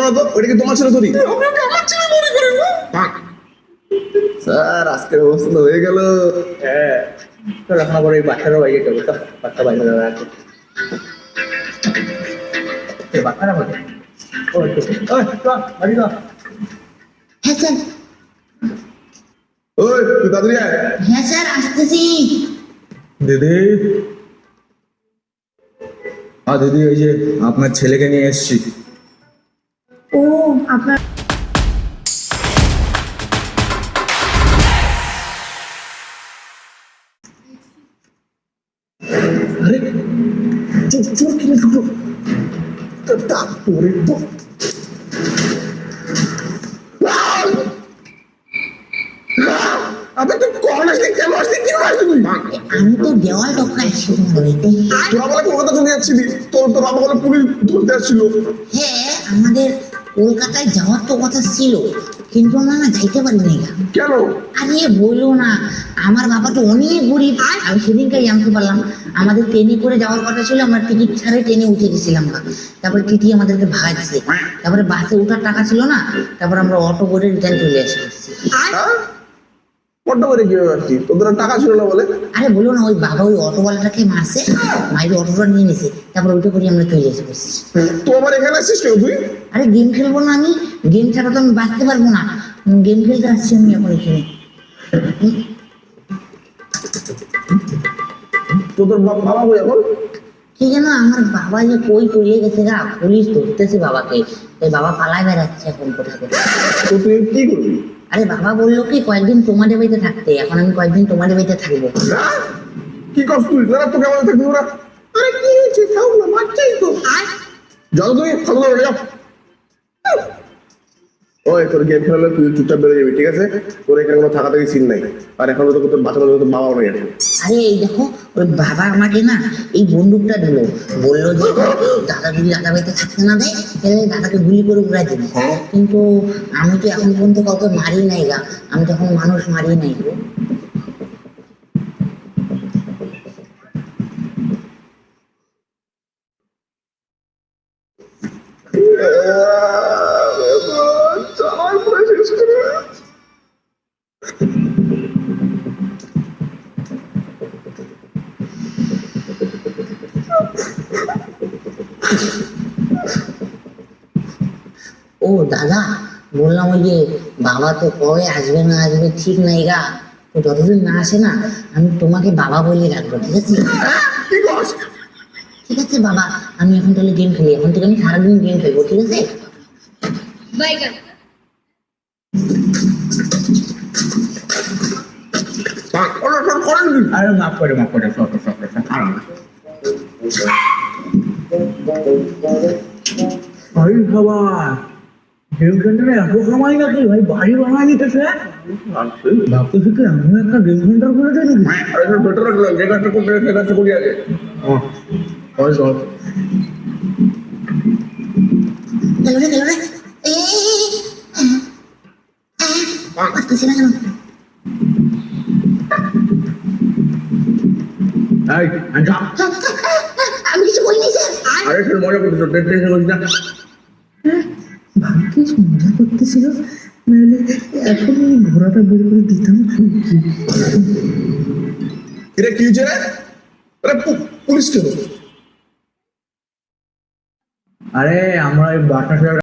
না তো, ওইটা কি তোমার ছেলে ধরি? আমার ছেলে মনে করেন না স্যার, আজকের অবস্থা হয়ে গেল। হ্যাঁ, তো এখন আবার এই বাচ্চারও বাইরে যাবো, তো বাচ্চা বাইরে যাবে আছে বাচ্চারা বলে ওই বাড়ি না। হ্যাঁ স্যার। ওই তুই তাড়াতাড়ি আয়। হ্যাঁ স্যার, আসতেছি। দিদি, দিদি, ওই যে আপনার ছেলেকে নিয়ে এসেছি। ও, আপনার আরে চোর কিনে ঢুকলো, তারপরে তো আপনি তো কখন আসলি, কেন আসলি, কি আসলি তুই? আমি তো দেওয়াল টপকা আসছি তোমার বাড়িতে। তোরা বলে কলকাতা চলে যাচ্ছিলি, তোর বাবা বলে পুলিশ ধরতে আসছিল। হ্যাঁ, আমাদের কলকাতায় যাওয়ার তো কথা ছিল, কিন্তু আমরা না যাইতে পারিনি। কেন? আরে বললো না, আমার বাবা তো অনেক গরিব। আমি সেদিনকে জানতে পারলাম আমাদের ট্রেনে করে যাওয়ার কথা ছিল, আমরা টিকিট ছাড়ে ট্রেনে উঠে গেছিলাম না। তারপরে টিটি আমাদেরকে ভাগাচ্ছে, তারপরে বাসে ওঠার টাকা ছিল না, তারপর আমরা অটো করে রিটার্ন চলে আসছি। কত করে কি আসছি, তোদের টাকা ছিল না বলে? আরে বলো না, ওই বাবা ওই অটোওয়ালাটাকে মারছে, মাইরে অটোটা নিয়ে নিছে, তারপর ওইটা করে আমরা চলে এসে বসছি। তো আমার এখানে আসছিস কেউ তুই? আরে গেম খেলবো না আমি, গেম ছাড়া তো আমি বাঁচতে পারবো না, গেম খেলতে আসছি আমি এখন এখানে। তোদের বাবা বই এখন? কি যেন আমার বাবা যে কই চলে গেছে গা, পুলিশ ধরতেছে বাবাকে, তাই বাবা পালায় বেড়াচ্ছে এখন কোথায় কোথায়। তো তুই কি করবি? আরে বাবা বললো কি কয়েকদিন তোমাদের বাড়িতে থাকতে, এখন আমি কয়েকদিন তোমাদের বাড়িতে থাকবো। কি করছ তুই? না তোকে আমাদের থাকতে দেবো না। আরে কি হয়েছে, খাও না, মারছাই তো। যাও তুমি, খাবো না, যাও। ওই তোর গেম খেলালে তুই চুপচাপ বেরো যাবি, ঠিক আছে? তোর এখানে কোনো থাকা থাকি সিন নাই। আর এখন তো তোর বাচ্চা তোর বাবাও নেই এখন। আরে এই দেখো, ওই বাবা আমাকে না এই বন্দুকটা দিল, বললো যে দাদা যদি দাদা বাড়িতে থাকতে না দেয় তাহলে দাদাকে গুলি করে উড়াই দেবে। কিন্তু আমি তো এখন পর্যন্ত কাউকে মারি নাই গা, আমি তখন মানুষ মারি নাই গো। আমার পুরো শেষ করে। ও দাদা, বললাম ওই যে বাবা তো কবে আসবে না আসবে ঠিক নাই গা, তো যতদিন না আসে না আমি তোমাকে বাবা বলে রাখবো, ঠিক আছে? কি করছ? ঠিক আছে বাবা, আমি এখন তাহলে গেম খেলি, এখন থেকে আমি সারাদিন গেম খেলবো, ঠিক আছে? আরে মাফ করে সব খারাপ না। ভাই বাবা, গেম সেন্টারে এত কামাই নাকি ভাই, বাড়ি বানায় নিতেছে। ভাবতেছি কি আমি একটা গেম সেন্টার করে দেয় নাকি? আরে বেটার রাখলাম, যে কাজটা করতে সে কাজটা করি আগে। হয় সব। গেলো রে গেলো রে, আসতেছি না কেন? এই যা। আমি কিছু বলিনি স্যার। আরে সে মজা করতেছ, টেনশন করিস না। ভাগ্যিস মজা করতেছিল, নাহলে এখন এই ঘোড়াটা বের করে দিতাম ঠিকই। কিরে কি হয়েছে রে? আরে পুলিশ কেন? আরে আমরা এই বাসা